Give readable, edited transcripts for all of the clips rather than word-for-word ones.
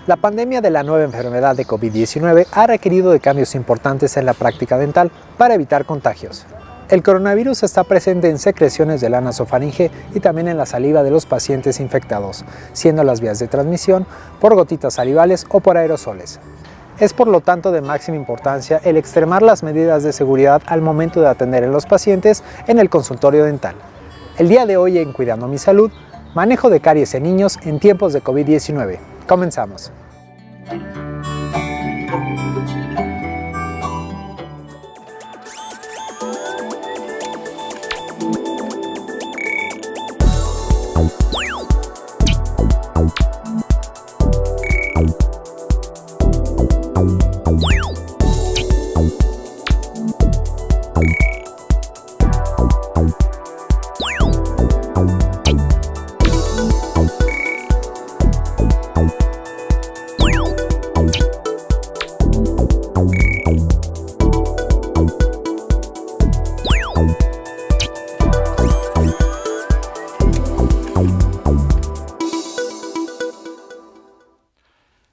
La pandemia de la nueva enfermedad de COVID-19 ha requerido de cambios importantes en la práctica dental para evitar contagios. El coronavirus está presente en secreciones de la nasofaringe y también en la saliva de los pacientes infectados, siendo las vías de transmisión por gotitas salivales o por aerosoles. Es por lo tanto de máxima importancia el extremar las medidas de seguridad al momento de atender a los pacientes en el consultorio dental. El día de hoy en Cuidando mi Salud, manejo de caries en niños en tiempos de COVID-19. Comenzamos.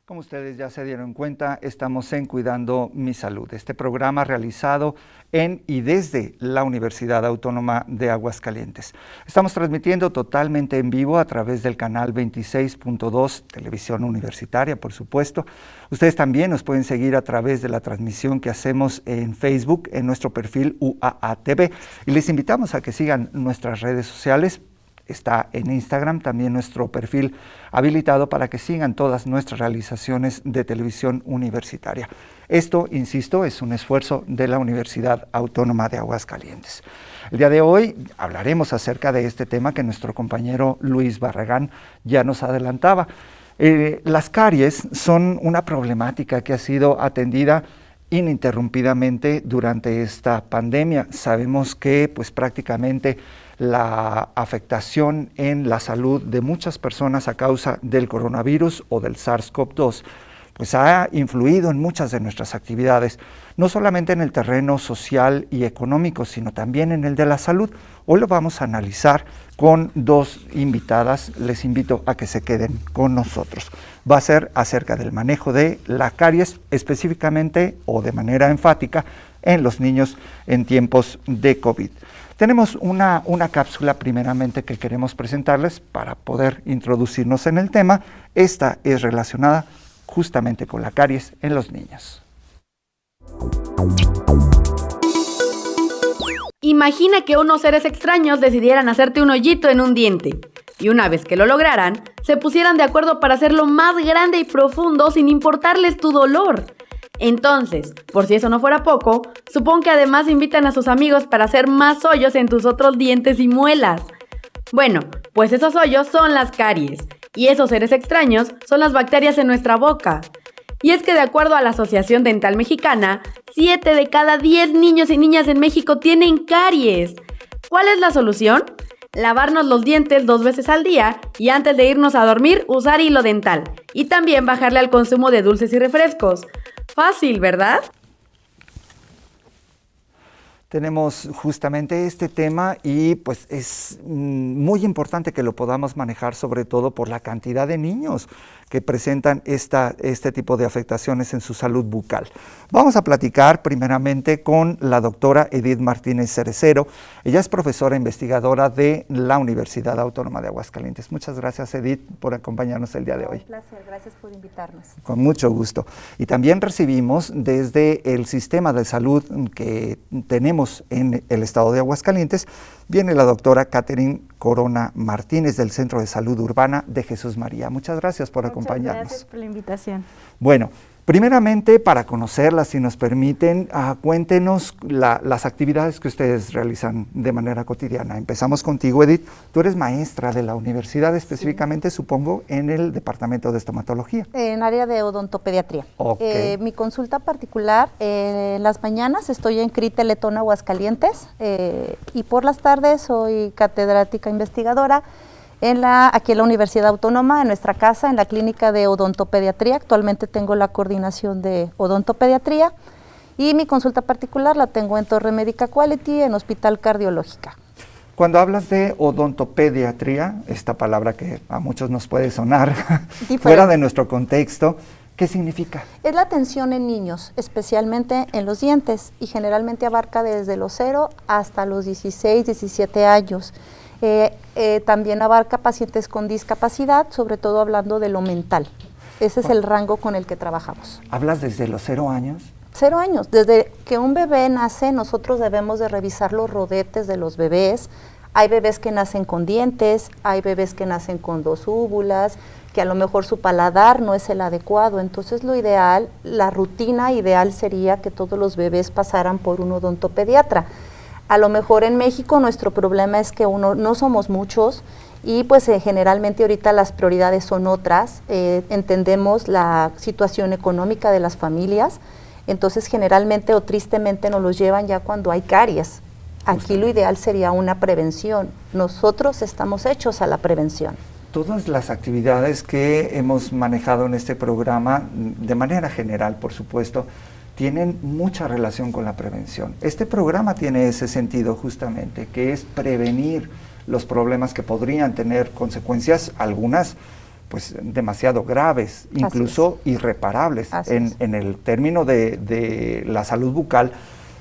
Como ustedes ya se dieron cuenta, estamos en Cuidando mi Salud, este programa realizado en y desde la Universidad Autónoma de Aguascalientes. Estamos transmitiendo totalmente en vivo a través del canal 26.2, Televisión Universitaria, por supuesto. Ustedes también nos pueden seguir a través de la transmisión que hacemos en Facebook, en nuestro perfil UAA-TV. Y les invitamos a que sigan nuestras redes sociales. Está en Instagram también nuestro perfil habilitado para que sigan todas nuestras realizaciones de televisión universitaria. Esto, insisto, es un esfuerzo de la Universidad Autónoma de Aguascalientes. El día de hoy hablaremos acerca de este tema que nuestro compañero Luis Barragán ya nos adelantaba. Las caries son una problemática que ha sido atendida ininterrumpidamente durante esta pandemia. Sabemos que prácticamente la afectación en la salud de muchas personas a causa del coronavirus o del SARS-CoV-2 ha influido en muchas de nuestras actividades, no solamente en el terreno social y económico, sino también en el de la salud. Hoy lo vamos a analizar con dos invitadas. Les invito a que se queden con nosotros. Va a ser acerca del manejo de la caries, específicamente o de manera enfática en los niños en tiempos de COVID. Tenemos una cápsula primeramente que queremos presentarles para poder introducirnos en el tema. Esta es relacionada justamente con la caries en los niños. Imagina que unos seres extraños decidieran hacerte un hoyito en un diente. Y una vez que lo lograran, se pusieran de acuerdo para hacerlo más grande y profundo sin importarles tu dolor. Entonces, por si eso no fuera poco, supón que además invitan a sus amigos para hacer más hoyos en tus otros dientes y muelas. Bueno, pues esos hoyos son las caries, y esos seres extraños son las bacterias en nuestra boca. Y es que de acuerdo a la Asociación Dental Mexicana, 7 de cada 10 niños y niñas en México tienen caries. ¿Cuál es la solución? Lavarnos los dientes 2 veces al día y antes de irnos a dormir usar hilo dental. Y también bajarle al consumo de dulces y refrescos. Fácil, ¿verdad? Tenemos justamente este tema y es muy importante que lo podamos manejar, sobre todo por la cantidad de niños que presentan este tipo de afectaciones en su salud bucal. Vamos a platicar primeramente con la doctora Edith Martínez Cerecero. Ella es profesora investigadora de la Universidad Autónoma de Aguascalientes. Muchas gracias, Edith, por acompañarnos el día de hoy. Un placer, gracias por invitarnos. Con mucho gusto. Y también recibimos desde el sistema de salud que tenemos en el estado de Aguascalientes, viene la doctora Catherine Corona Martínez del Centro de Salud Urbana de Jesús María. Muchas gracias por acompañarnos. Gracias por la invitación. Bueno, primeramente, para conocerlas, si nos permiten, cuéntenos las actividades que ustedes realizan de manera cotidiana. Empezamos contigo, Edith. Tú eres maestra de la universidad, específicamente, sí, supongo, en el departamento de estomatología. En área de odontopediatría. Okay. Mi consulta particular, en las mañanas estoy en CRI Teletón Aguascalientes y por las tardes soy catedrática investigadora aquí en la Universidad Autónoma, en nuestra casa, en la clínica de odontopediatría. Actualmente tengo la coordinación de odontopediatría y mi consulta particular la tengo en Torre Médica Quality, en Hospital Cardiológica. Cuando hablas de odontopediatría, esta palabra que a muchos nos puede sonar fuera de nuestro contexto, ¿qué significa? Es la atención en niños, especialmente en los dientes, y generalmente abarca desde los 0 hasta los 16, 17 años. También abarca pacientes con discapacidad, sobre todo hablando de lo mental. Ese es el rango con el que trabajamos. ¿Hablas desde los 0 años? 0 años. Desde que un bebé nace, nosotros debemos de revisar los rodetes de los bebés. Hay bebés que nacen con dientes, hay bebés que nacen con 2 úvulas, que a lo mejor su paladar no es el adecuado. Entonces lo ideal, la rutina ideal sería que todos los bebés pasaran por un odontopediatra. A lo mejor en México nuestro problema es que no somos muchos y pues generalmente ahorita las prioridades son otras. Entendemos la situación económica de las familias, entonces generalmente o tristemente nos los llevan ya cuando hay caries. Aquí lo ideal sería una prevención. Nosotros estamos hechos a la prevención. Todas las actividades que hemos manejado en este programa, de manera general, por supuesto, tienen mucha relación con la prevención. Este programa tiene ese sentido justamente, que es prevenir los problemas que podrían tener consecuencias, algunas pues demasiado graves, incluso irreparables. En el término de la salud bucal,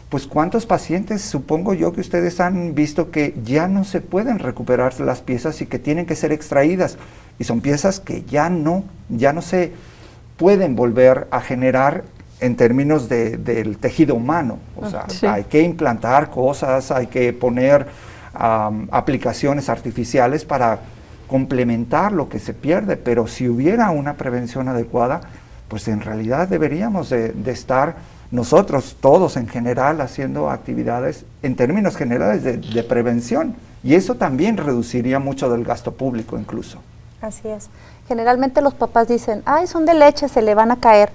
pues ¿cuántos pacientes, supongo yo, que ustedes han visto que ya no se pueden recuperar las piezas y que tienen que ser extraídas? Y son piezas que ya no se pueden volver a generar en términos del tejido humano. O sea, hay que implantar cosas, hay que poner aplicaciones artificiales para complementar lo que se pierde, pero si hubiera una prevención adecuada, pues en realidad deberíamos de estar nosotros todos en general haciendo actividades en términos generales de prevención, y eso también reduciría mucho del gasto público incluso. Así es. Generalmente los papás dicen, ay, son de leche, se le van a caer,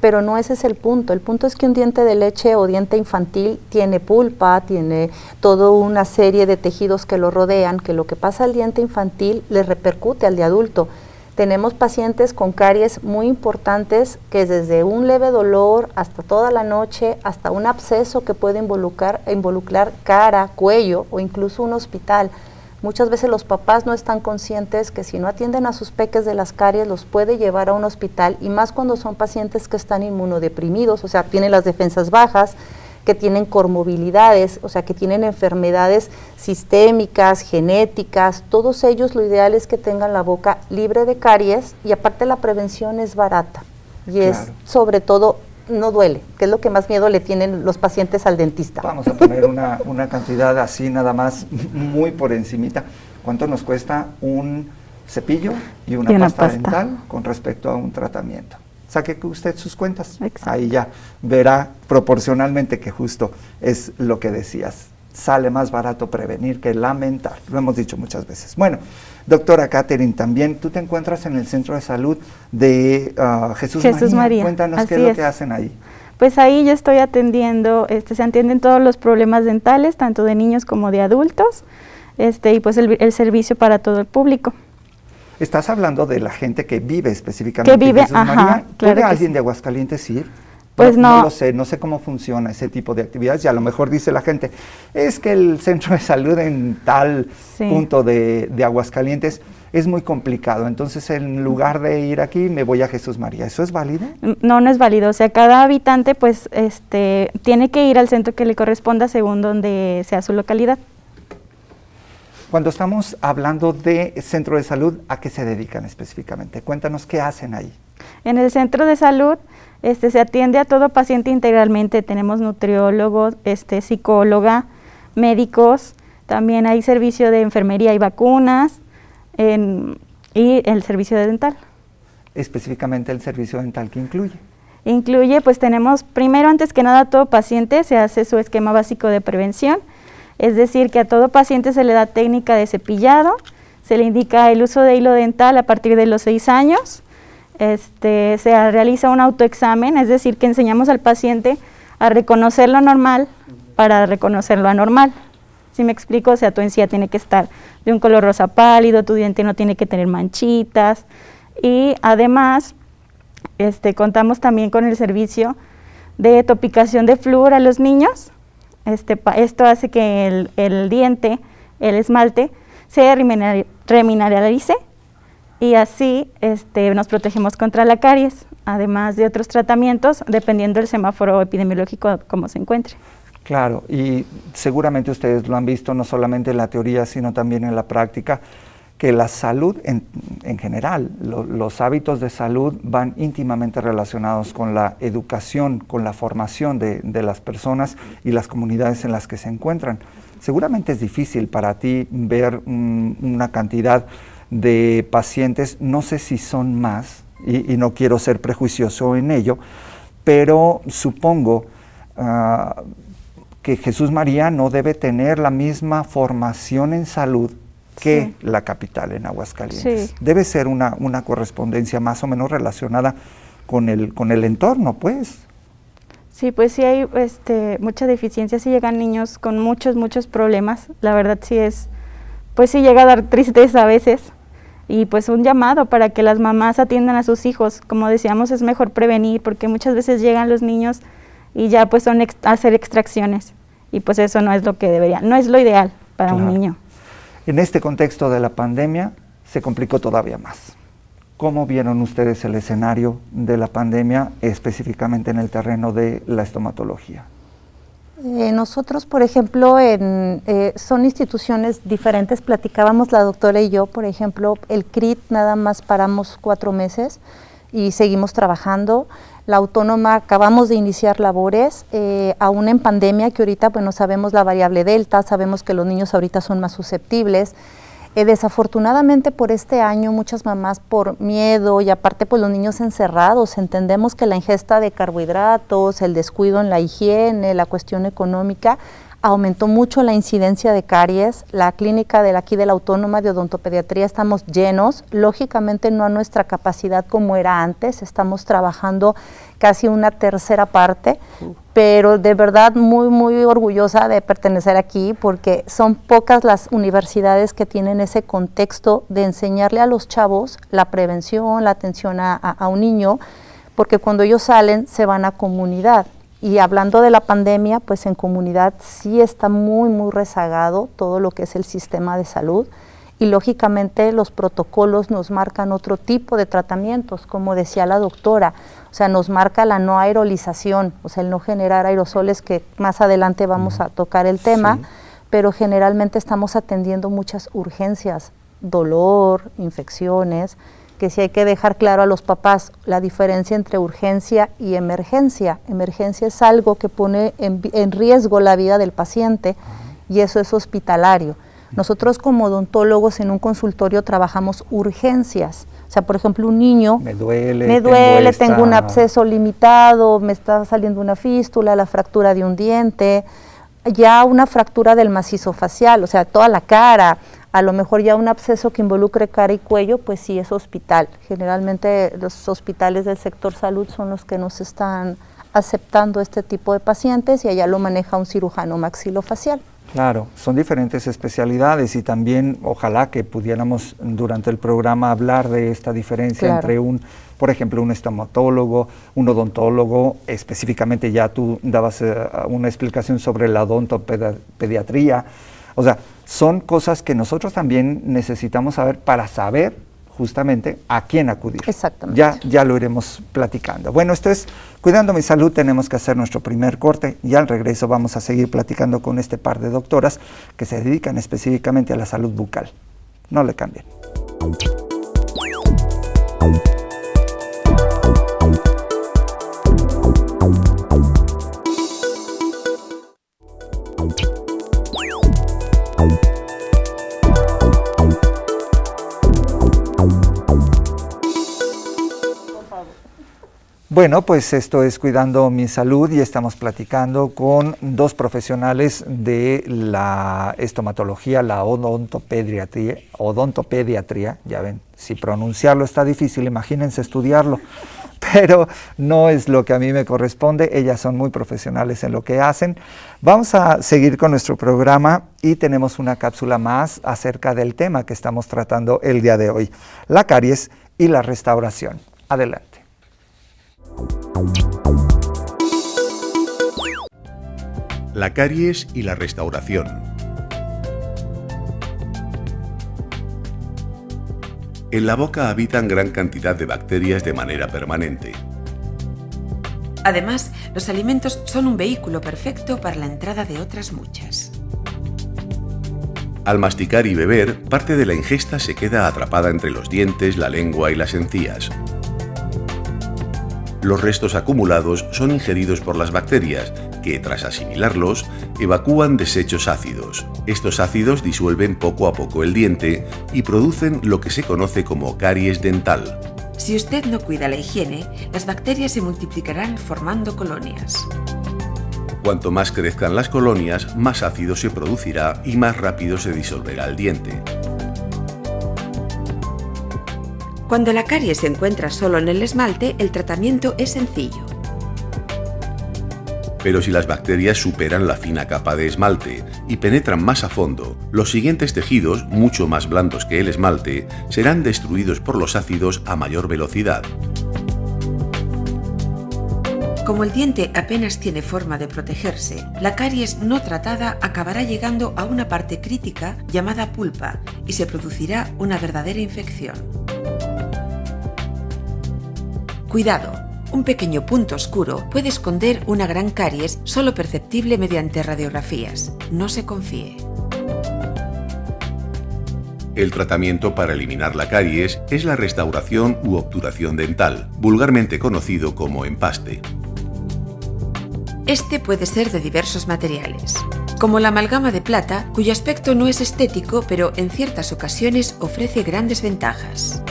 pero no ese es el punto. El punto es que un diente de leche o diente infantil tiene pulpa, tiene toda una serie de tejidos que lo rodean, que lo que pasa al diente infantil le repercute al de adulto. Tenemos pacientes con caries muy importantes que desde un leve dolor hasta toda la noche, hasta un absceso que puede involucrar cara, cuello o incluso un hospital. Muchas veces los papás no están conscientes que si no atienden a sus peques de las caries los puede llevar a un hospital, y más cuando son pacientes que están inmunodeprimidos, o sea, tienen las defensas bajas, que tienen comorbilidades, o sea, que tienen enfermedades sistémicas, genéticas. Todos ellos lo ideal es que tengan la boca libre de caries, y aparte la prevención es barata y es sobre todo no duele, que es lo que más miedo le tienen los pacientes al dentista. Vamos a poner una cantidad así nada más muy por encimita. ¿Cuánto nos cuesta un cepillo y una pasta dental con respecto a un tratamiento? Saque usted sus cuentas. Exacto. Ahí ya verá proporcionalmente que justo es lo que decías. Sale más barato prevenir que lamentar. Lo hemos dicho muchas veces. Bueno, doctora Catherine, también tú te encuentras en el Centro de Salud de Jesús María. Cuéntanos qué es lo que hacen ahí. Pues ahí yo estoy atendiendo, se atienden todos los problemas dentales, tanto de niños como de adultos, y pues el servicio para todo el público. Estás hablando de la gente que vive específicamente en Jesús María. ¿Puede alguien de Aguascalientes ir? Pues no lo sé, no sé cómo funciona ese tipo de actividades, y a lo mejor dice la gente, es que el centro de salud en tal punto de Aguascalientes es muy complicado, entonces en lugar de ir aquí me voy a Jesús María. ¿Eso es válido? No es válido, o sea, cada habitante pues tiene que ir al centro que le corresponda según donde sea su localidad. Cuando estamos hablando de centro de salud, ¿a qué se dedican específicamente? Cuéntanos qué hacen ahí. En el centro de salud se atiende a todo paciente integralmente. Tenemos nutriólogos, psicóloga, médicos, también hay servicio de enfermería y vacunas, y el servicio de dental. Específicamente el servicio dental, ¿qué incluye? Incluye, pues tenemos, primero, antes que nada, a todo paciente se hace su esquema básico de prevención, es decir, que a todo paciente se le da técnica de cepillado, se le indica el uso de hilo dental a partir de los 6 años, se realiza un autoexamen, es decir, que enseñamos al paciente a reconocer lo normal para reconocer lo anormal. ¿Sí me explico? O sea, tu encía tiene que estar de un color rosa pálido, tu diente no tiene que tener manchitas, y además contamos también con el servicio de topicación de flúor a los niños. Esto hace que el diente el esmalte se remineralice y así nos protegemos contra la caries, además de otros tratamientos, dependiendo del semáforo epidemiológico como se encuentre. Claro, y seguramente ustedes lo han visto no solamente en la teoría, sino también en la práctica, que la salud en general, los hábitos de salud van íntimamente relacionados con la educación, con la formación de las personas y las comunidades en las que se encuentran. Seguramente es difícil para ti ver una cantidad de pacientes, no sé si son más, y no quiero ser prejuicioso en ello, pero supongo que Jesús María no debe tener la misma formación en salud que la capital en Aguascalientes. Sí. Debe ser una correspondencia más o menos relacionada con el entorno, pues. Sí, pues sí hay mucha deficiencia, sí llegan niños con muchos problemas, la verdad pues sí llega a dar tristeza a veces, y pues un llamado para que las mamás atiendan a sus hijos, como decíamos es mejor prevenir, porque muchas veces llegan los niños y ya pues son hacer extracciones, y pues eso no es lo que debería, no es lo ideal para un niño. En este contexto de la pandemia se complicó todavía más. ¿Cómo vieron ustedes el escenario de la pandemia, específicamente en el terreno de la estomatología? Nosotros, por ejemplo, son instituciones diferentes. Platicábamos la doctora y yo, por ejemplo, el CRIT nada más paramos 4 meses y seguimos trabajando. La Autónoma acabamos de iniciar labores, aún en pandemia, que ahorita bueno, sabemos la variable delta, sabemos que los niños ahorita son más susceptibles. Desafortunadamente por este año muchas mamás por miedo y aparte pues los niños encerrados, entendemos que la ingesta de carbohidratos, el descuido en la higiene, la cuestión económica, aumentó mucho la incidencia de caries. La clínica de aquí de la Autónoma de Odontopediatría estamos llenos, lógicamente no a nuestra capacidad como era antes, estamos trabajando casi una tercera parte, pero de verdad muy orgullosa de pertenecer aquí porque son pocas las universidades que tienen ese contexto de enseñarle a los chavos la prevención, la atención a un niño, porque cuando ellos salen se van a comunidad. Y hablando de la pandemia, pues en comunidad sí está muy rezagado todo lo que es el sistema de salud y lógicamente los protocolos nos marcan otro tipo de tratamientos, como decía la doctora, o sea, nos marca la no aerolización, o sea, el no generar aerosoles, que más adelante vamos a tocar el tema, pero generalmente estamos atendiendo muchas urgencias, dolor, infecciones, que sí hay que dejar claro a los papás la diferencia entre urgencia y emergencia. Emergencia es algo que pone en riesgo la vida del paciente y eso es hospitalario. Nosotros como odontólogos en un consultorio trabajamos urgencias. O sea, por ejemplo, un niño, me duele, tengo un absceso limitado, me está saliendo una fístula, la fractura de un diente, ya una fractura del macizo facial, o sea, toda la cara, a lo mejor ya un absceso que involucre cara y cuello, pues sí es hospital. Generalmente los hospitales del sector salud son los que nos están aceptando este tipo de pacientes y allá lo maneja un cirujano maxilofacial. Claro, son diferentes especialidades y también ojalá que pudiéramos durante el programa hablar de esta diferencia entre por ejemplo, un estomatólogo, un odontólogo, específicamente ya tú dabas una explicación sobre la odontopediatría. O sea, son cosas que nosotros también necesitamos saber para saber justamente a quién acudir. Exactamente. Ya lo iremos platicando. Bueno, esto es Cuidando mi Salud, tenemos que hacer nuestro primer corte y al regreso vamos a seguir platicando con este par de doctoras que se dedican específicamente a la salud bucal. No le cambien. Bueno, pues esto es Cuidando mi Salud y estamos platicando con dos profesionales de la estomatología, la odontopediatría, ya ven, si pronunciarlo está difícil, imagínense estudiarlo, pero no es lo que a mí me corresponde, ellas son muy profesionales en lo que hacen. Vamos a seguir con nuestro programa y tenemos una cápsula más acerca del tema que estamos tratando el día de hoy, la caries y la restauración. Adelante. La caries y la restauración. En la boca habitan gran cantidad de bacterias de manera permanente. Además, los alimentos son un vehículo perfecto para la entrada de otras muchas. Al masticar y beber, parte de la ingesta se queda atrapada entre los dientes, la lengua y las encías. Los restos acumulados son ingeridos por las bacterias, que tras asimilarlos, evacúan desechos ácidos. Estos ácidos disuelven poco a poco el diente y producen lo que se conoce como caries dental. Si usted no cuida la higiene, las bacterias se multiplicarán formando colonias. Cuanto más crezcan las colonias, más ácido se producirá y más rápido se disolverá el diente. Cuando la caries se encuentra solo en el esmalte, el tratamiento es sencillo. Pero si las bacterias superan la fina capa de esmalte y penetran más a fondo, los siguientes tejidos, mucho más blandos que el esmalte, serán destruidos por los ácidos a mayor velocidad. Como el diente apenas tiene forma de protegerse, la caries no tratada acabará llegando a una parte crítica llamada pulpa y se producirá una verdadera infección. Cuidado, un pequeño punto oscuro puede esconder una gran caries solo perceptible mediante radiografías. No se confíe. El tratamiento para eliminar la caries es la restauración u obturación dental, vulgarmente conocido como empaste. Este puede ser de diversos materiales, como la amalgama de plata, cuyo aspecto no es estético, pero en ciertas ocasiones ofrece grandes ventajas.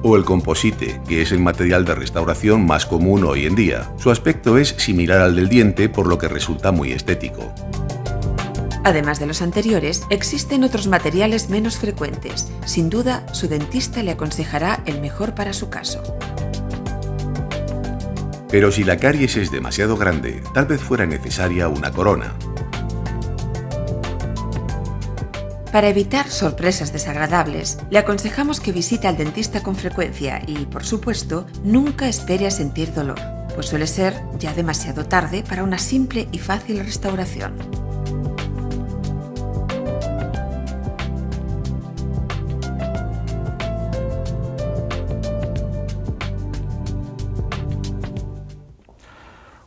O el composite, que es el material de restauración más común hoy en día. Su aspecto es similar al del diente, por lo que resulta muy estético. Además de los anteriores, existen otros materiales menos frecuentes. Sin duda, su dentista le aconsejará el mejor para su caso. Pero si la caries es demasiado grande, tal vez fuera necesaria una corona. Para evitar sorpresas desagradables, le aconsejamos que visite al dentista con frecuencia y, por supuesto, nunca espere a sentir dolor, pues suele ser ya demasiado tarde para una simple y fácil restauración.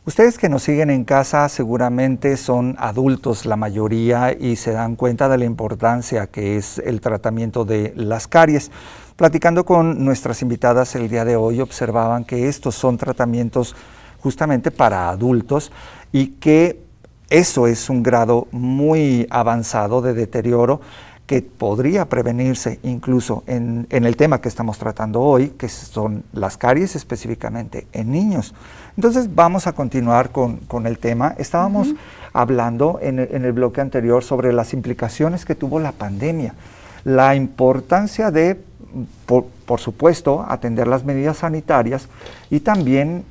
Ustedes que nos siguen en casa seguramente son adultos la mayoría y se dan cuenta de la importancia que es el tratamiento de las caries. Platicando con nuestras invitadas el día de hoy observaban que estos son tratamientos justamente para adultos y que eso es un grado muy avanzado de deterioro que podría prevenirse incluso en el tema que estamos tratando hoy, que son las caries específicamente en niños. Entonces vamos a continuar con el tema. Estábamos hablando en el bloque anterior sobre las implicaciones que tuvo la pandemia, la importancia de, por supuesto, atender las medidas sanitarias y también,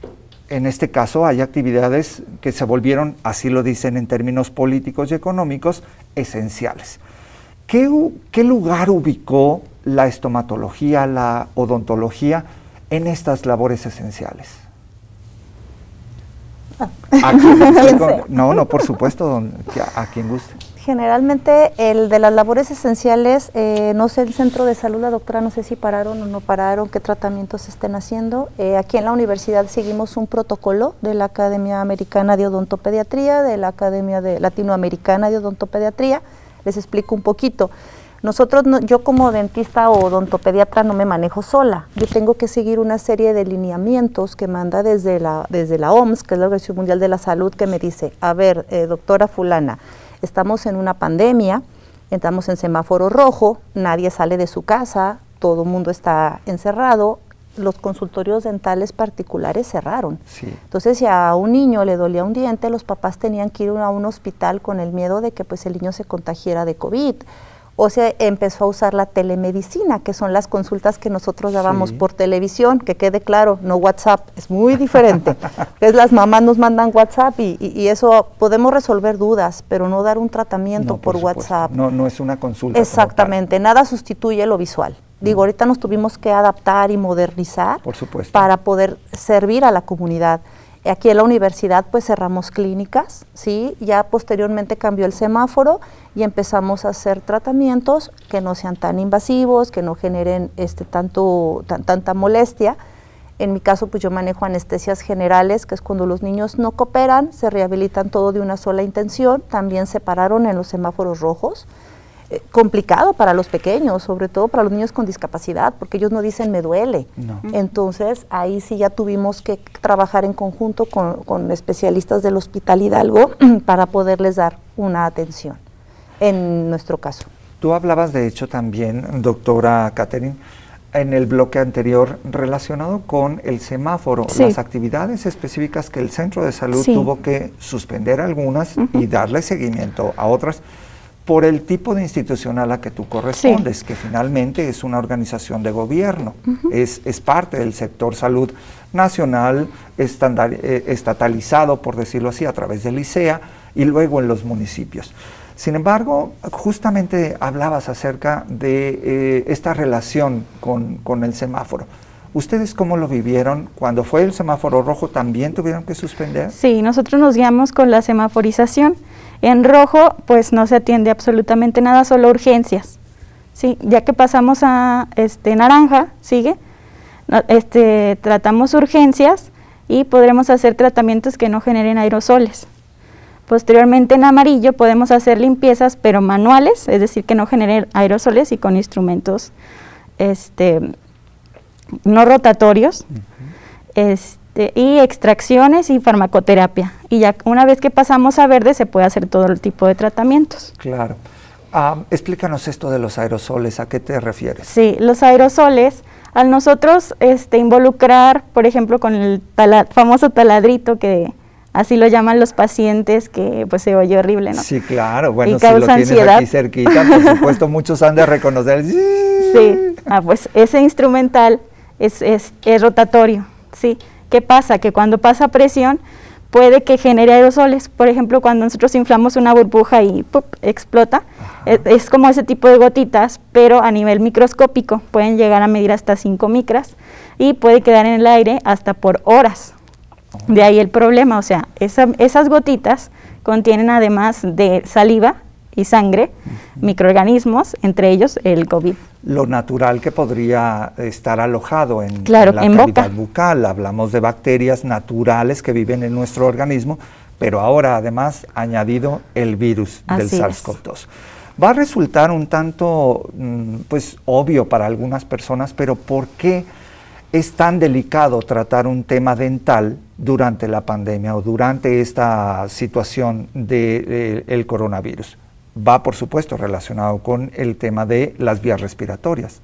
en este caso, hay actividades que se volvieron, así lo dicen en términos políticos y económicos, esenciales. ¿Qué lugar ubicó la estomatología, la odontología en estas labores esenciales? No, por supuesto, a quien guste. Generalmente el de las labores esenciales, no sé, el centro de salud, la doctora, no sé si pararon o no pararon, qué tratamientos estén haciendo. Aquí en la universidad seguimos un protocolo de la Academia Americana de Odontopediatría, de la Academia Latinoamericana de Odontopediatría. Les explico un poquito. Nosotros, yo como dentista o odontopediatra no me manejo sola. Yo tengo que seguir una serie de lineamientos que manda desde la OMS, que es la Organización Mundial de la Salud, que me dice, a ver, doctora fulana, estamos en una pandemia, estamos en semáforo rojo, nadie sale de su casa, todo el mundo está encerrado, los consultorios dentales particulares cerraron. Sí. Entonces, si a un niño le dolía un diente, los papás tenían que ir a un hospital con el miedo de que pues, el niño se contagiara de COVID. O se empezó a usar la telemedicina, que son las consultas que nosotros dábamos por televisión, que quede claro, no WhatsApp, es muy diferente. Es las mamás nos mandan WhatsApp y eso podemos resolver dudas, pero no dar un tratamiento por WhatsApp. No es una consulta. Exactamente, nada sustituye lo visual. Digo, ahorita nos tuvimos que adaptar y modernizar por supuesto, para poder servir a la comunidad. Aquí en la universidad pues cerramos clínicas, ¿sí? Ya posteriormente cambió el semáforo y empezamos a hacer tratamientos que no sean tan invasivos, que no generen tanta molestia. En mi caso pues yo manejo anestesias generales, que es cuando los niños no cooperan, se rehabilitan todo de una sola intención. También se pararon en los semáforos rojos. Complicado para los pequeños, sobre todo para los niños con discapacidad, porque ellos no dicen me duele. No. Entonces ahí sí ya tuvimos que trabajar en conjunto con especialistas del Hospital Hidalgo para poderles dar una atención, en nuestro caso. Tú hablabas de hecho también, doctora Catherine, en el bloque anterior relacionado con el semáforo, sí, las actividades específicas que el centro de salud sí tuvo que suspender algunas y darle seguimiento a otras, por el tipo de institución a la que tú correspondes, sí, que finalmente es una organización de gobierno, es parte del sector salud nacional, estatalizado, por decirlo así, a través del ICEA y luego en los municipios. Sin embargo, justamente hablabas acerca de esta relación con el semáforo. ¿Ustedes cómo lo vivieron? Cuando fue el semáforo rojo, ¿también tuvieron que suspender? Sí, nosotros nos guiamos con la semaforización. En rojo, pues no se atiende absolutamente nada, solo urgencias. Sí, ya que pasamos a naranja, sigue, tratamos urgencias y podremos hacer tratamientos que no generen aerosoles. Posteriormente en amarillo podemos hacer limpiezas, pero manuales, es decir, que no generen aerosoles y con instrumentos no rotatorios. Y extracciones y farmacoterapia. Y ya una vez que pasamos a verde se puede hacer todo el tipo de tratamientos. Claro. Explícanos esto de los aerosoles, ¿a qué te refieres? Sí, los aerosoles, al nosotros involucrar, por ejemplo, con el famoso taladrito, que así lo llaman los pacientes, que pues se oye horrible, ¿no? Sí, claro, bueno, si lo tienes ansiedad aquí cerquita, por supuesto, muchos han de reconocer. Sí, pues ese instrumental es rotatorio, sí. ¿Qué pasa? Que cuando pasa presión puede que genere aerosoles. Por ejemplo, cuando nosotros inflamos una burbuja y ¡pup!, explota, es como ese tipo de gotitas, pero a nivel microscópico, pueden llegar a medir hasta 5 micras y puede quedar en el aire hasta por horas. De ahí el problema, o sea, esas gotitas contienen además de saliva y sangre, microorganismos, entre ellos el COVID. Lo natural que podría estar alojado en la cavidad bucal. Hablamos de bacterias naturales que viven en nuestro organismo, pero ahora además añadido el virus del SARS-CoV-2. Va a resultar un tanto pues obvio para algunas personas, pero ¿por qué es tan delicado tratar un tema dental durante la pandemia o durante esta situación del coronavirus? Va, por supuesto, relacionado con el tema de las vías respiratorias.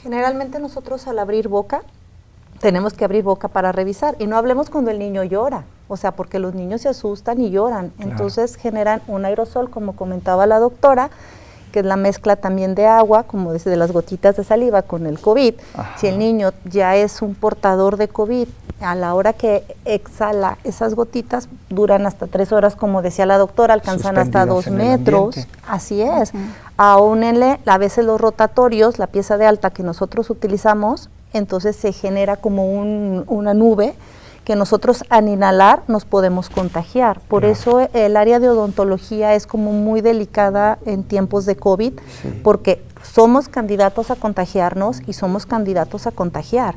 Generalmente nosotros al abrir boca, tenemos que abrir boca para revisar, y no hablemos cuando el niño llora, o sea, porque los niños se asustan y lloran, claro. Entonces generan un aerosol, como comentaba la doctora, que es la mezcla también de agua, como desde las gotitas de saliva con el COVID. Ajá. Si el niño ya es un portador de COVID, a la hora que exhala esas gotitas, duran hasta 3 horas, como decía la doctora, alcanzan hasta 2 metros. Así es. Aúnenle a veces los rotatorios, la pieza de alta que nosotros utilizamos, entonces se genera como una nube que nosotros al inhalar nos podemos contagiar. Por eso el área de odontología es como muy delicada en tiempos de COVID, porque somos candidatos a contagiarnos y somos candidatos a contagiar.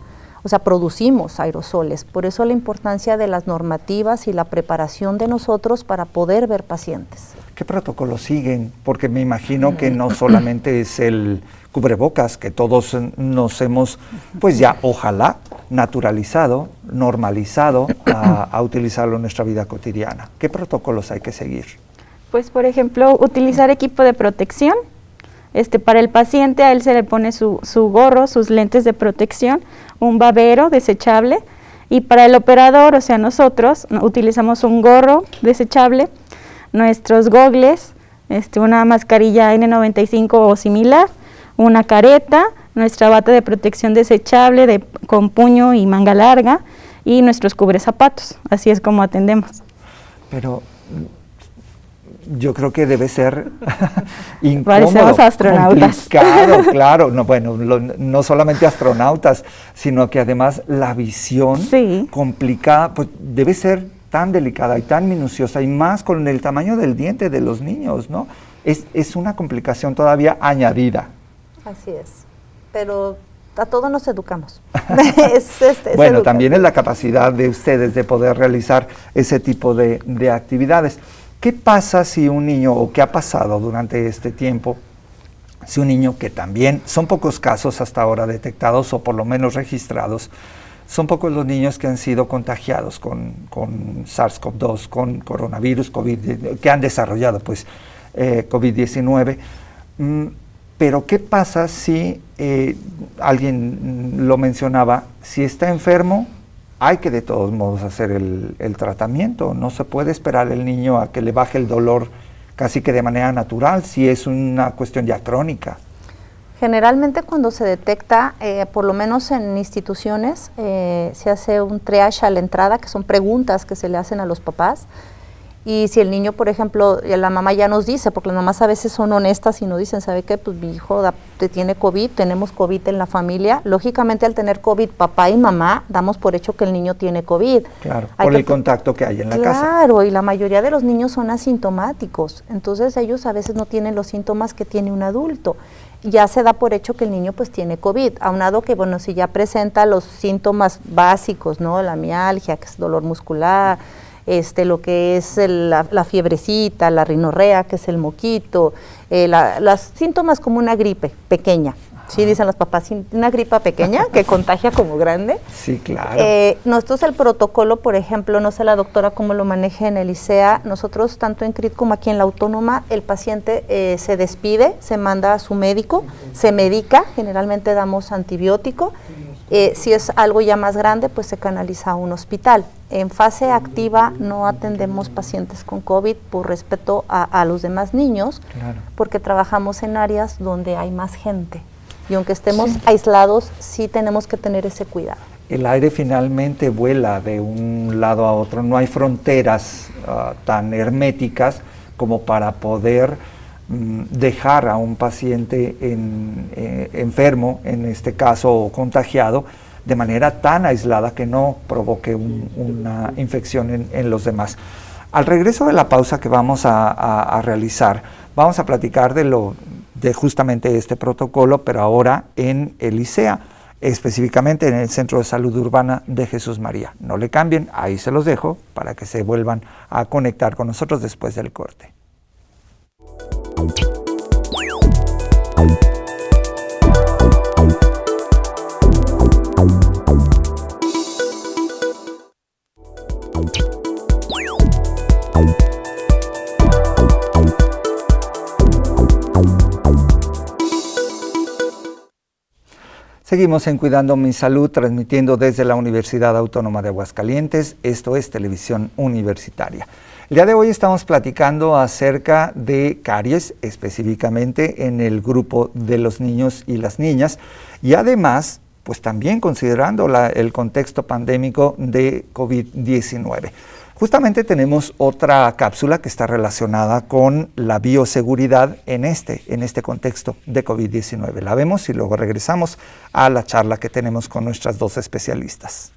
O sea, producimos aerosoles. Por eso la importancia de las normativas y la preparación de nosotros para poder ver pacientes. ¿Qué protocolos siguen? Porque me imagino que no solamente es el cubrebocas, que todos nos hemos, pues ya, ojalá, naturalizado, normalizado a utilizarlo en nuestra vida cotidiana. ¿Qué protocolos hay que seguir? Pues, por ejemplo, utilizar equipo de protección. Para el paciente, a él se le pone su gorro, sus lentes de protección, un babero desechable, y para el operador, o sea, nosotros utilizamos un gorro desechable, nuestros gogles, una mascarilla N95 o similar, una careta, nuestra bata de protección desechable con puño y manga larga, y nuestros cubrezapatos. Así es como atendemos. Pero yo creo que debe ser incómodo, Parecemos astronautas. complicado, claro. No, bueno, no solamente astronautas, sino que además la visión complicada, pues debe ser tan delicada y tan minuciosa, y más con el tamaño del diente de los niños, ¿no? Es una complicación todavía añadida. Así es, pero a todos nos educamos. Bueno, también es la capacidad de ustedes de poder realizar ese tipo de actividades. ¿Qué pasa si un niño, o qué ha pasado durante este tiempo, si un niño, que también son pocos casos hasta ahora detectados o por lo menos registrados, son pocos los niños que han sido contagiados con SARS-CoV-2, con coronavirus, COVID, que han desarrollado pues COVID-19? Pero ¿qué pasa si, alguien lo mencionaba, si está enfermo, hay que de todos modos hacer el tratamiento? No se puede esperar el niño a que le baje el dolor casi que de manera natural, si es una cuestión ya crónica. Generalmente cuando se detecta, por lo menos en instituciones, se hace un triage a la entrada, que son preguntas que se le hacen a los papás. Y si el niño, por ejemplo, la mamá ya nos dice, porque las mamás a veces son honestas y nos dicen, ¿sabe qué? Pues mi hijo tiene COVID, tenemos COVID en la familia. Lógicamente, al tener COVID, papá y mamá, damos por hecho que el niño tiene COVID. Claro, por el contacto que hay en la casa. Claro, y la mayoría de los niños son asintomáticos. Entonces, ellos a veces no tienen los síntomas que tiene un adulto. Ya se da por hecho que el niño pues tiene COVID, aunado que, bueno, si ya presenta los síntomas básicos, ¿no? La mialgia, que es dolor muscular, lo que es la fiebrecita, la rinorrea, que es el moquito, los síntomas como una gripe pequeña. Sí, dicen los papás, una gripa pequeña que contagia como grande. Sí, claro. Nosotros el protocolo, por ejemplo, no sé la doctora cómo lo maneja en el ICEA, nosotros tanto en CRIT como aquí en la Autónoma, el paciente se despide, se manda a su médico, se medica, generalmente damos antibiótico. Si es algo ya más grande, pues se canaliza a un hospital. En fase activa no atendemos pacientes con COVID por respeto a los demás niños, claro, porque trabajamos en áreas donde hay más gente. Y aunque estemos aislados, sí tenemos que tener ese cuidado. El aire finalmente vuela de un lado a otro, no hay fronteras tan herméticas como para poder dejar a un paciente enfermo, en este caso, o contagiado, de manera tan aislada que no provoque una infección en los demás. Al regreso de la pausa que vamos a realizar, vamos a platicar de justamente este protocolo, pero ahora en el ICEA, específicamente en el Centro de Salud Urbana de Jesús María. No le cambien, ahí se los dejo para que se vuelvan a conectar con nosotros después del corte. Seguimos en Cuidando Mi Salud, transmitiendo desde la Universidad Autónoma de Aguascalientes. Esto es Televisión Universitaria. El día de hoy estamos platicando acerca de caries, específicamente en el grupo de los niños y las niñas, y además, pues también considerando el contexto pandémico de COVID-19. Justamente tenemos otra cápsula que está relacionada con la bioseguridad en este contexto de COVID-19. La vemos y luego regresamos a la charla que tenemos con nuestras dos especialistas.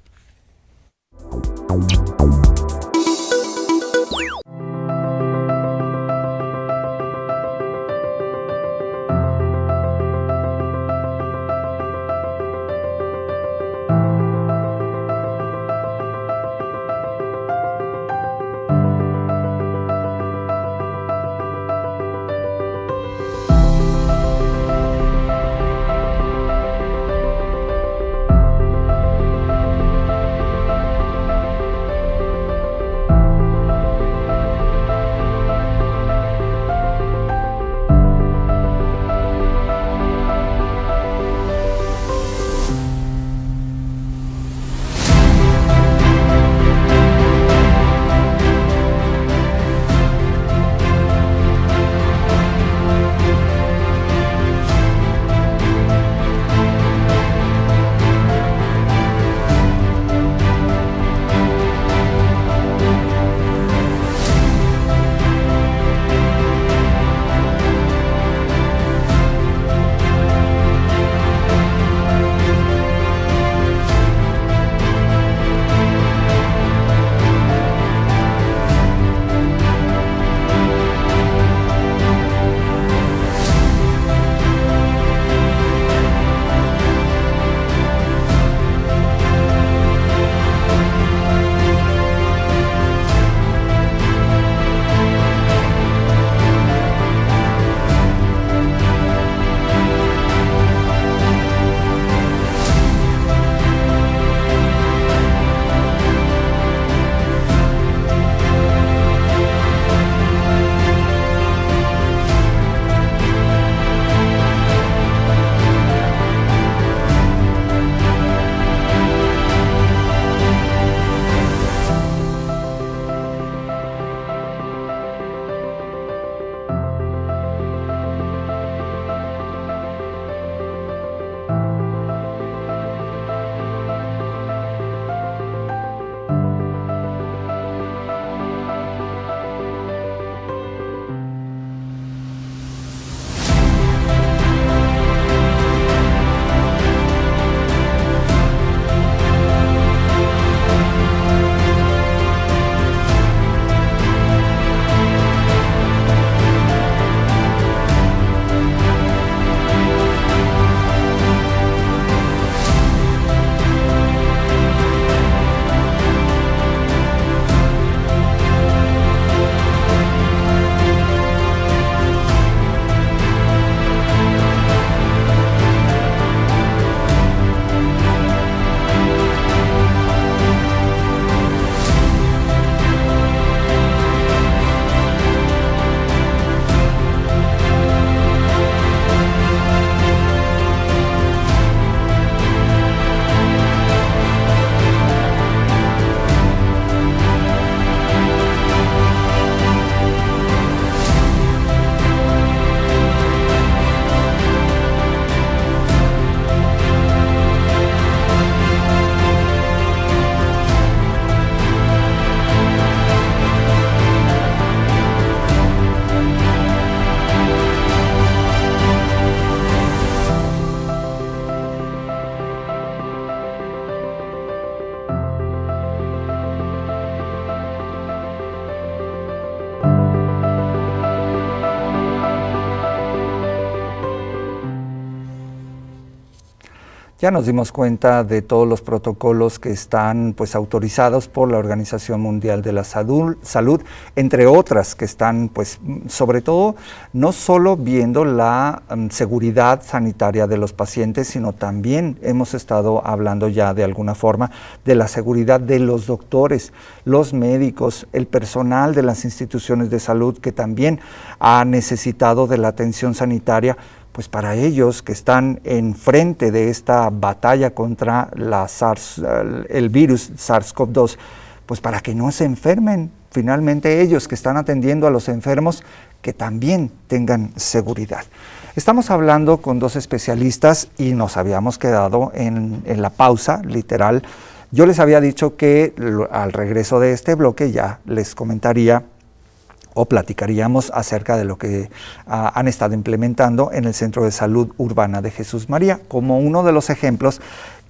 Ya nos dimos cuenta de todos los protocolos que están pues autorizados por la Organización Mundial de la Salud, entre otras que están pues sobre todo no solo viendo la seguridad sanitaria de los pacientes, sino también hemos estado hablando ya de alguna forma de la seguridad de los doctores, los médicos, el personal de las instituciones de salud que también ha necesitado de la atención sanitaria, pues para ellos que están enfrente de esta batalla contra el virus SARS-CoV-2, pues para que no se enfermen, finalmente ellos que están atendiendo a los enfermos, que también tengan seguridad. Estamos hablando con dos especialistas y nos habíamos quedado en la pausa, literal. Yo les había dicho que al regreso de este bloque ya les comentaría o platicaríamos acerca de lo que han estado implementando en el Centro de Salud Urbana de Jesús María, como uno de los ejemplos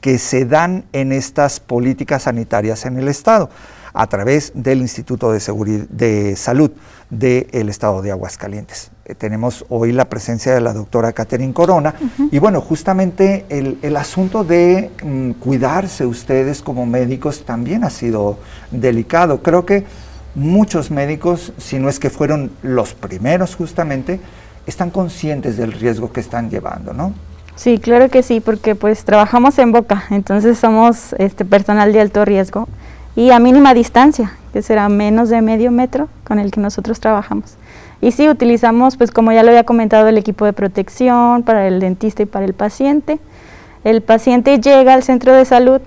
que se dan en estas políticas sanitarias en el Estado, a través del Instituto de Salud del Estado de Aguascalientes. Tenemos hoy la presencia de la doctora Catherine Corona, y bueno, justamente el asunto de cuidarse ustedes como médicos también ha sido delicado. Creo que muchos médicos, si no es que fueron los primeros justamente, están conscientes del riesgo que están llevando, ¿no? Sí, claro que sí, porque pues trabajamos en boca, entonces somos personal de alto riesgo y a mínima distancia, que será menos de medio metro con el que nosotros trabajamos. Y sí, utilizamos, pues como ya lo había comentado, el equipo de protección para el dentista y para el paciente. El paciente llega al centro de salud,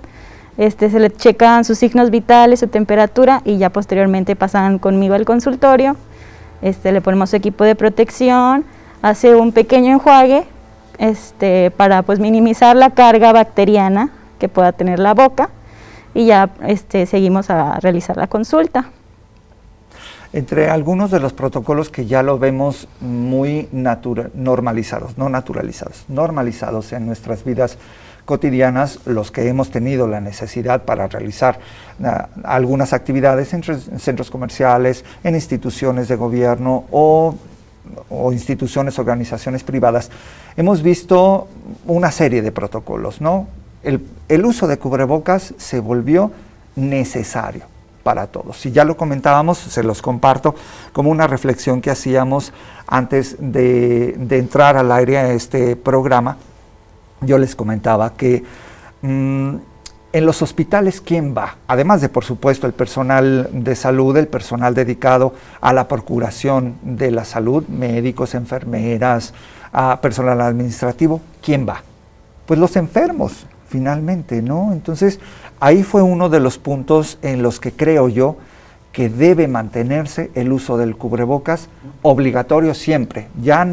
se le checan sus signos vitales, su temperatura y ya posteriormente pasan conmigo al consultorio, le ponemos su equipo de protección, hace un pequeño enjuague para pues minimizar la carga bacteriana que pueda tener la boca y ya seguimos a realizar la consulta. Entre algunos de los protocolos que ya lo vemos muy normalizados, no naturalizados, normalizados en nuestras vidas cotidianas, los que hemos tenido la necesidad para realizar algunas actividades en centros comerciales, en instituciones de gobierno o instituciones, organizaciones privadas, hemos visto una serie de protocolos, ¿no? El uso de cubrebocas se volvió necesario para todos. Y ya lo comentábamos, se los comparto como una reflexión que hacíamos antes de entrar al aire a este programa. Yo les comentaba que en los hospitales, ¿quién va? Además de, por supuesto, el personal de salud, el personal dedicado a la procuración de la salud, médicos, enfermeras, personal administrativo, ¿quién va? Pues los enfermos, finalmente, ¿no? Entonces, ahí fue uno de los puntos en los que creo yo que debe mantenerse el uso del cubrebocas obligatorio siempre, ya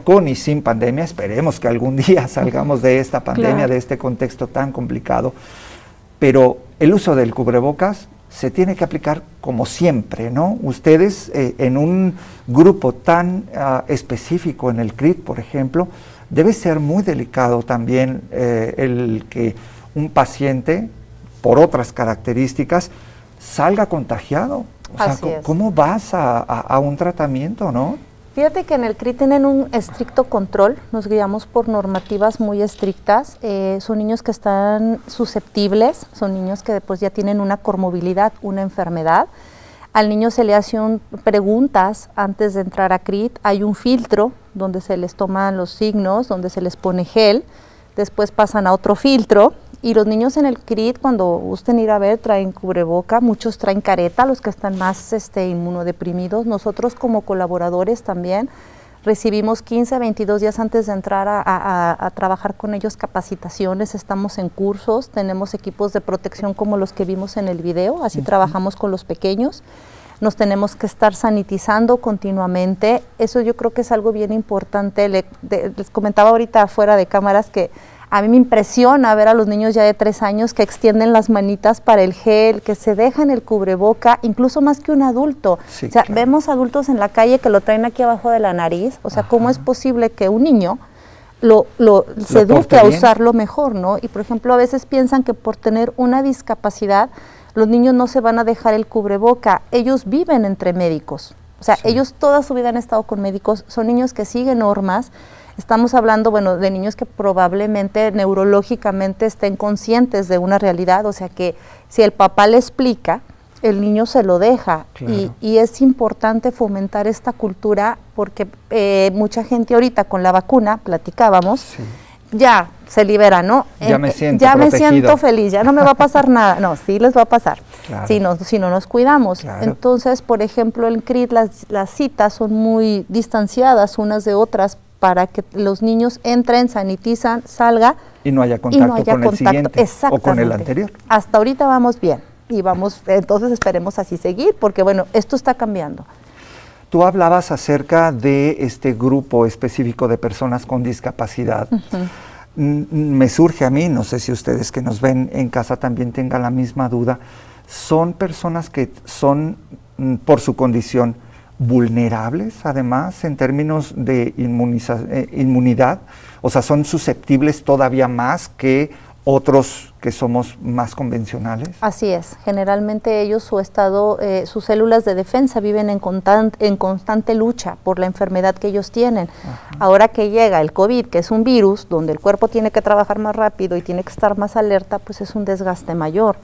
con y sin pandemia. Esperemos que algún día salgamos de esta pandemia, claro, de este contexto tan complicado, pero el uso del cubrebocas se tiene que aplicar como siempre, ¿no? Ustedes en un grupo tan específico en el CRIT, por ejemplo, debe ser muy delicado también el que un paciente, por otras características, salga contagiado. O sea, ¿cómo vas a un tratamiento, no? Fíjate que en el CRIT tienen un estricto control, nos guiamos por normativas muy estrictas, son niños que están susceptibles, son niños que pues ya tienen una comorbilidad, una enfermedad. Al niño se le hacen preguntas antes de entrar a CRIT, hay un filtro donde se les toman los signos, donde se les pone gel, después pasan a otro filtro. Y los niños en el CRIT, cuando gusten ir a ver, traen cubreboca, muchos traen careta, los que están más inmunodeprimidos. Nosotros como colaboradores también recibimos 15, 22 días antes de entrar a trabajar con ellos capacitaciones, estamos en cursos, tenemos equipos de protección como los que vimos en el video, así trabajamos con los pequeños. Nos tenemos que estar sanitizando continuamente, eso yo creo que es algo bien importante. Les comentaba ahorita fuera de cámaras que a mí me impresiona ver a los niños ya de 3 años que extienden las manitas para el gel, que se dejan el cubreboca, incluso más que un adulto. Sí, o sea, claro, vemos adultos en la calle que lo traen aquí abajo de la nariz. O sea, ¿cómo es posible que un niño se eduque a usarlo mejor, no? Y por ejemplo, a veces piensan que por tener una discapacidad, los niños no se van a dejar el cubreboca. Ellos viven entre médicos. O sea, ellos toda su vida han estado con médicos, son niños que siguen normas. Estamos hablando, bueno, de niños que probablemente neurológicamente estén conscientes de una realidad, o sea que si el papá le explica, el niño se lo deja. Claro. Y es importante fomentar esta cultura porque mucha gente ahorita con la vacuna, platicábamos, Sí. ya se libera, ¿no? Ya me siento ya me protegido. siento feliz, ya no me va a pasar nada. No, sí les va a pasar, Claro. si no nos cuidamos. Claro. Entonces, por ejemplo, en CRIT las citas son muy distanciadas unas de otras para que los niños entren, sanitizan, salga Y no haya y contacto no haya con el siguiente o con el Exactamente. anterior. Hasta ahorita vamos bien y vamos, entonces esperemos así seguir, porque bueno, esto está cambiando. Tú hablabas acerca de este grupo específico de personas con discapacidad. Me surge a mí, no sé si ustedes que nos ven en casa también tengan la misma duda, son personas que son, por su condición, vulnerables, además, en términos de inmunidad, o sea, son susceptibles todavía más que otros que somos más convencionales. Así es, generalmente ellos su estado, sus células de defensa viven en constante lucha por la enfermedad que ellos tienen. Ahora que llega el COVID, que es un virus, donde el cuerpo tiene que trabajar más rápido y tiene que estar más alerta, pues es un desgaste mayor.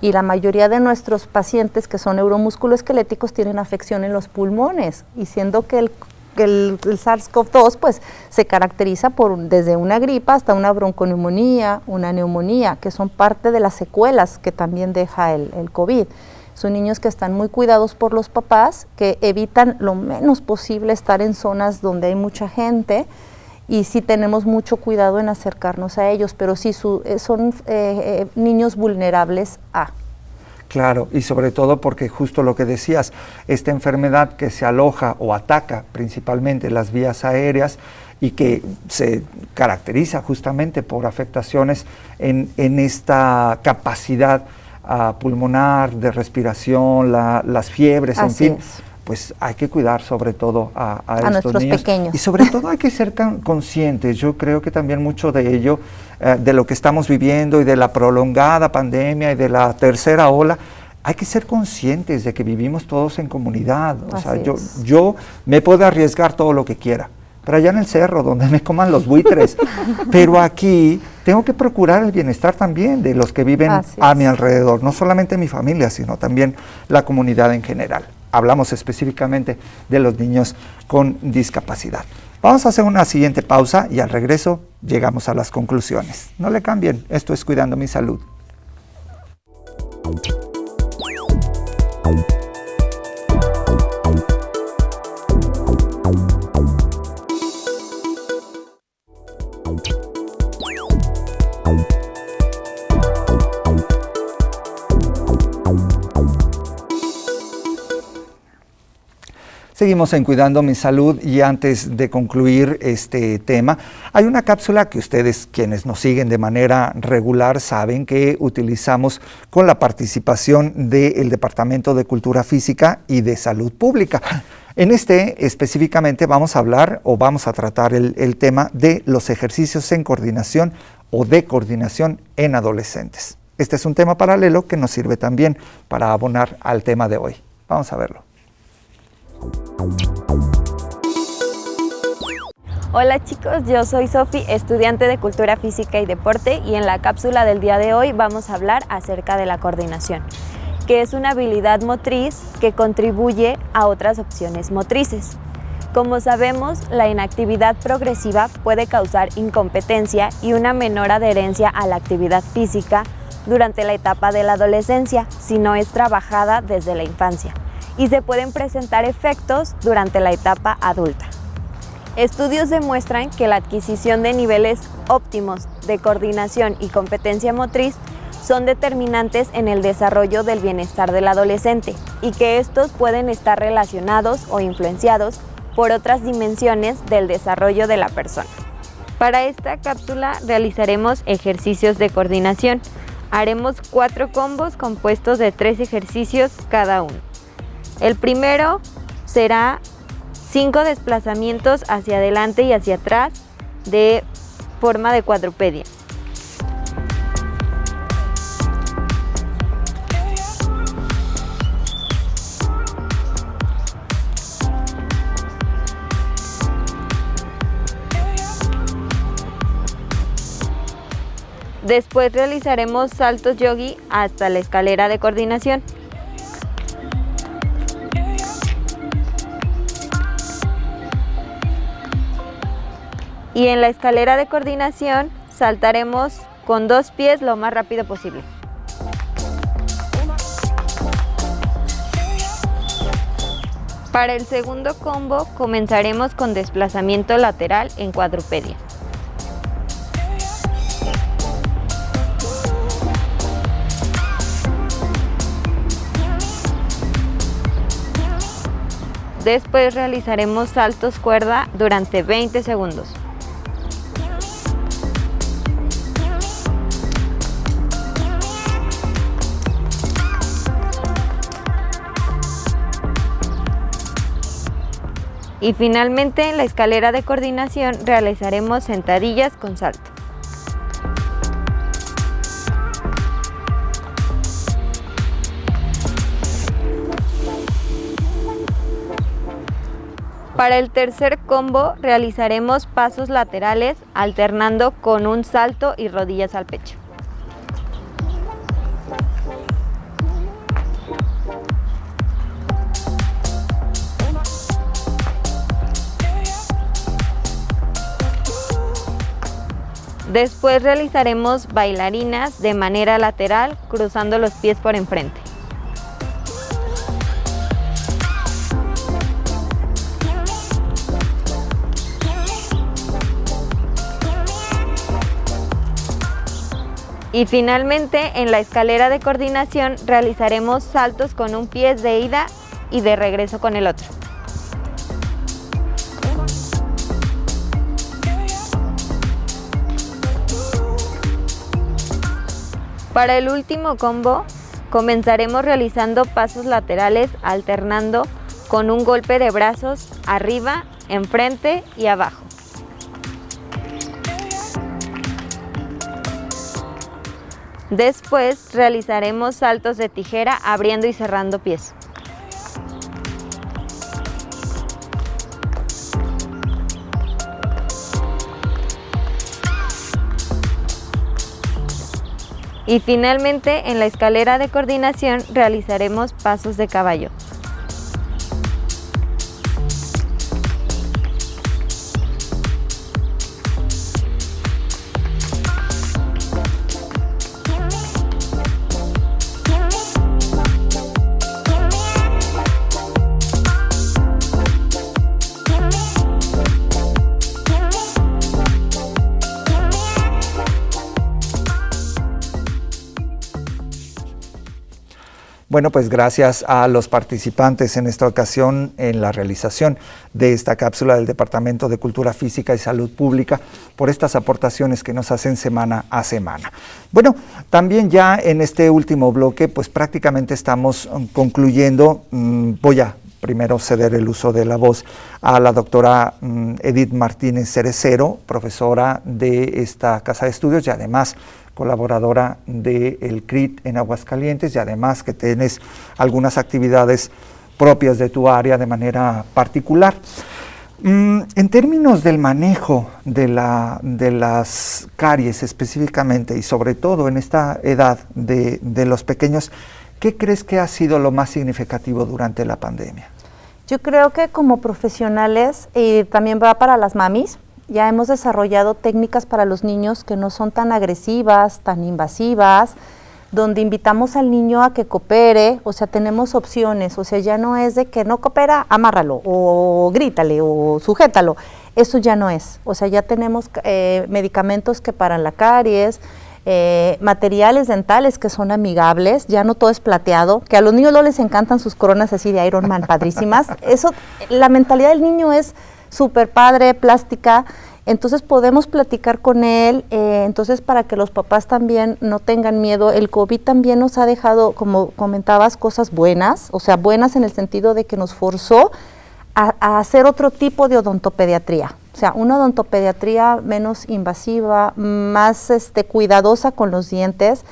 Y la mayoría de nuestros pacientes que son neuromusculoesqueléticos tienen afección en los pulmones, y siendo que el SARS-CoV-2 pues se caracteriza por desde una gripa hasta una bronconeumonía, una neumonía, que son parte de las secuelas que también deja el COVID. Son niños que están muy cuidados por los papás, que evitan lo menos posible estar en zonas donde hay mucha gente, y sí tenemos mucho cuidado en acercarnos a ellos, pero sí son niños vulnerables a. Claro, y sobre todo porque justo lo que decías, esta enfermedad que se aloja o ataca principalmente las vías aéreas y que se caracteriza justamente por afectaciones en esta capacidad pulmonar, de respiración, las fiebres, Así en fin. es. Pues hay que cuidar sobre todo a estos nuestros niños. pequeños. Y sobre todo hay que ser conscientes. Yo creo que también mucho de ello, de lo que estamos viviendo y de la prolongada pandemia y de la tercera ola, hay que ser conscientes de que vivimos todos en comunidad. O sea, yo me puedo arriesgar todo lo que quiera, pero allá en el cerro, donde me coman los buitres. Pero aquí tengo que procurar el bienestar también de los que viven a mi alrededor, no solamente mi familia, sino también la comunidad en general. Hablamos específicamente de los niños con discapacidad. Vamos a hacer una siguiente pausa y al regreso llegamos a las conclusiones. No le cambien, esto es Cuidando mi Salud. Seguimos en Cuidando mi Salud y antes de concluir este tema, hay una cápsula que ustedes, quienes nos siguen de manera regular, saben que utilizamos con la participación del Departamento de Cultura Física y de Salud Pública. En específicamente vamos a hablar o vamos a tratar el tema de los ejercicios en coordinación o de coordinación en adolescentes. Este es un tema paralelo que nos sirve también para abonar al tema de hoy. Vamos a verlo. Hola chicos, yo soy Sofi, estudiante de Cultura Física y Deporte, y en la cápsula del día de hoy vamos a hablar acerca de la coordinación, que es una habilidad motriz que contribuye a otras opciones motrices. Como sabemos, la inactividad progresiva puede causar incompetencia y una menor adherencia a la actividad física durante la etapa de la adolescencia, si no es trabajada desde la infancia, y se pueden presentar efectos durante la etapa adulta. Estudios demuestran que la adquisición de niveles óptimos de coordinación y competencia motriz son determinantes en el desarrollo del bienestar del adolescente y que estos pueden estar relacionados o influenciados por otras dimensiones del desarrollo de la persona. Para esta cápsula realizaremos ejercicios de coordinación. Haremos 4 combos compuestos de 3 ejercicios cada uno. El primero será 5 desplazamientos hacia adelante y hacia atrás de forma de cuadrupedia. Después realizaremos saltos yogi hasta la escalera de coordinación. Y en la escalera de coordinación saltaremos con 2 pies lo más rápido posible. Para el segundo combo comenzaremos con desplazamiento lateral en cuadrupedia. Después realizaremos saltos cuerda durante 20 segundos. Y finalmente en la escalera de coordinación realizaremos sentadillas con salto. Para el tercer combo realizaremos pasos laterales alternando con un salto y rodillas al pecho. Después realizaremos bailarinas de manera lateral, cruzando los pies por enfrente. Y finalmente, en la escalera de coordinación realizaremos saltos con un pie de ida y de regreso con el otro. Para el último combo, comenzaremos realizando pasos laterales alternando con un golpe de brazos arriba, enfrente y abajo. Después realizaremos saltos de tijera abriendo y cerrando pies. Y finalmente, en la escalera de coordinación realizaremos pasos de caballo. Bueno, pues gracias a los participantes en esta ocasión en la realización de esta cápsula del Departamento de Cultura Física y Salud Pública por estas aportaciones que nos hacen semana a semana. Bueno, también ya en este último bloque, pues prácticamente estamos concluyendo. Voy a primero ceder el uso de la voz a la doctora Edith Martínez Cerecero, profesora de esta casa de estudios y además colaboradora del CRIT en Aguascalientes, y además que tienes algunas actividades propias de tu área de manera particular. En términos del manejo de las caries específicamente, y sobre todo en esta edad de los pequeños, ¿qué crees que ha sido lo más significativo durante la pandemia? Yo creo que como profesionales, y también va para las mamis, ya hemos desarrollado técnicas para los niños que no son tan agresivas, tan invasivas, donde invitamos al niño a que coopere, o sea, tenemos opciones, o sea, ya no es de que no coopera, amárralo, o grítale, o sujétalo, eso ya no es, o sea, ya tenemos medicamentos que paran la caries, materiales dentales que son amigables, ya no todo es plateado, que a los niños no les encantan sus coronas así de Iron Man padrísimas, eso, la mentalidad del niño es súper padre, plástica, entonces podemos platicar con él, entonces para que los papás también no tengan miedo. El COVID también nos ha dejado, como comentabas, cosas buenas, o sea, buenas en el sentido de que nos forzó a hacer otro tipo de odontopediatría, o sea, una odontopediatría menos invasiva, más cuidadosa con los dientes,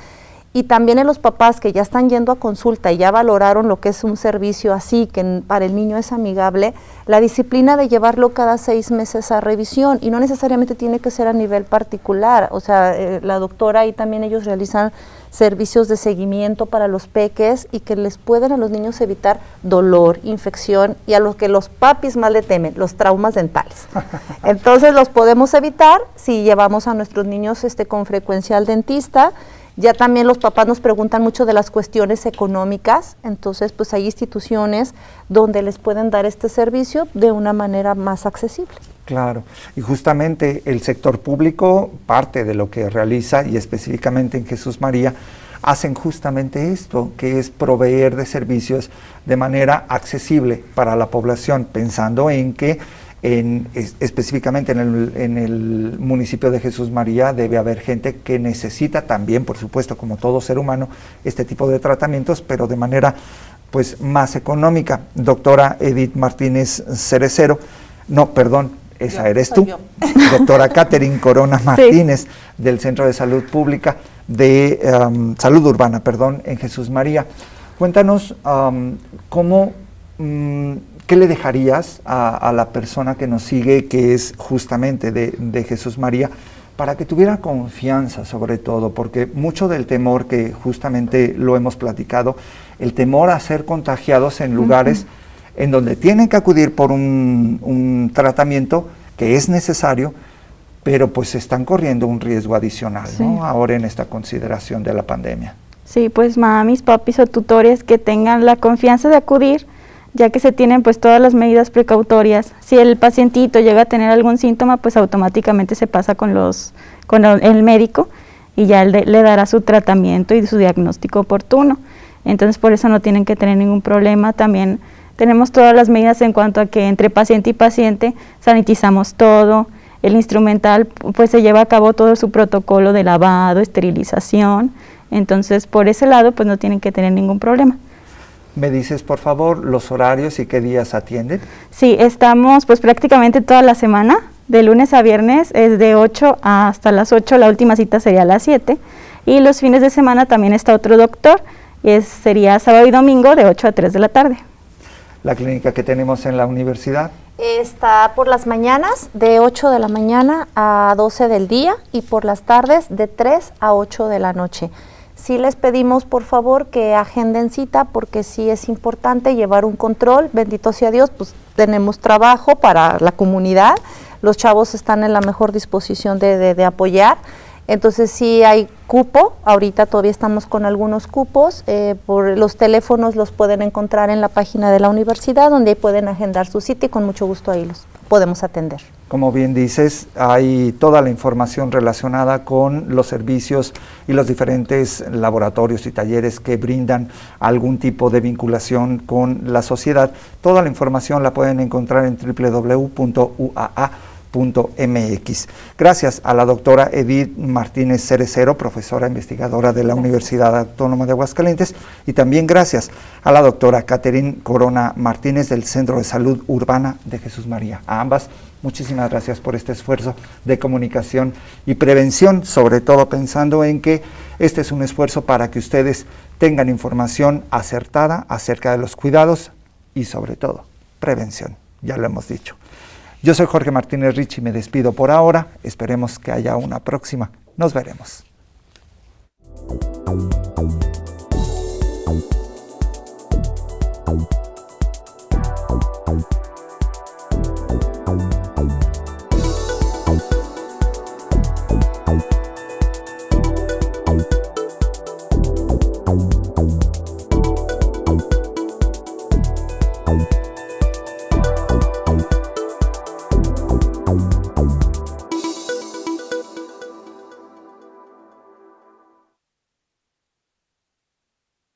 Y también en los papás que ya están yendo a consulta y ya valoraron lo que es un servicio así, que para el niño es amigable, la disciplina de llevarlo cada 6 meses a revisión, y no necesariamente tiene que ser a nivel particular, o sea, la doctora y también ellos realizan servicios de seguimiento para los peques y que les pueden a los niños evitar dolor, infección y a lo que los papis más le temen, los traumas dentales. Entonces los podemos evitar si llevamos a nuestros niños con frecuencia al dentista. Ya también los papás nos preguntan mucho de las cuestiones económicas, entonces pues hay instituciones donde les pueden dar este servicio de una manera más accesible. Claro, y justamente el sector público, parte de lo que realiza, y específicamente en Jesús María, hacen justamente esto, que es proveer de servicios de manera accesible para la población, pensando en que específicamente en el municipio de Jesús María debe haber gente que necesita también, por supuesto, como todo ser humano, este tipo de tratamientos, pero de manera pues más económica. Doctora Edith Martínez Cerecero, no, perdón, esa eres tú, doctora Catherine Corona Martínez, sí, del Centro de Salud Pública de Salud Urbana, perdón, en Jesús María. Cuéntanos cómo... ¿qué le dejarías a la persona que nos sigue, que es justamente de Jesús María, para que tuviera confianza sobre todo? Porque mucho del temor, que justamente lo hemos platicado, el temor a ser contagiados en lugares en donde tienen que acudir por un tratamiento que es necesario, pero pues están corriendo un riesgo adicional, sí, ¿no? Ahora en esta consideración de la pandemia. Sí, pues mamis, papis o tutores que tengan la confianza de acudir, ya que se tienen pues todas las medidas precautorias. Si el pacientito llega a tener algún síntoma, pues automáticamente se pasa con el médico y ya él le dará su tratamiento y su diagnóstico oportuno. Entonces por eso no tienen que tener ningún problema. También tenemos todas las medidas en cuanto a que entre paciente y paciente sanitizamos todo. El instrumental pues se lleva a cabo todo su protocolo de lavado, esterilización. Entonces por ese lado pues no tienen que tener ningún problema. ¿Me dices, por favor, los horarios y qué días atienden? Sí, estamos pues prácticamente toda la semana, de lunes a viernes, es de 8 hasta las 8, la última cita sería a las 7, y los fines de semana también está otro doctor, sería sábado y domingo de 8 a 3 de la tarde. ¿La clínica que tenemos en la universidad? Está por las mañanas, de 8 de la mañana a 12 del día, y por las tardes, de 3 a 8 de la noche. Sí les pedimos, por favor, que agenden cita, porque sí es importante llevar un control. Bendito sea Dios, pues tenemos trabajo para la comunidad, los chavos están en la mejor disposición de apoyar, entonces sí hay cupo, ahorita todavía estamos con algunos cupos, por los teléfonos los pueden encontrar en la página de la universidad, donde pueden agendar su cita y con mucho gusto ahí los podemos atender. Como bien dices, hay toda la información relacionada con los servicios y los diferentes laboratorios y talleres que brindan algún tipo de vinculación con la sociedad. Toda la información la pueden encontrar en www.uaa.mx. Gracias a la doctora Edith Martínez Cerecero, profesora investigadora de la Universidad Autónoma de Aguascalientes, y también gracias a la doctora Catherine Corona Martínez del Centro de Salud Urbana de Jesús María. A ambas, muchísimas gracias por este esfuerzo de comunicación y prevención, sobre todo pensando en que este es un esfuerzo para que ustedes tengan información acertada acerca de los cuidados y sobre todo prevención, ya lo hemos dicho. Yo soy Jorge Martínez Rich y me despido por ahora. Esperemos que haya una próxima. Nos veremos.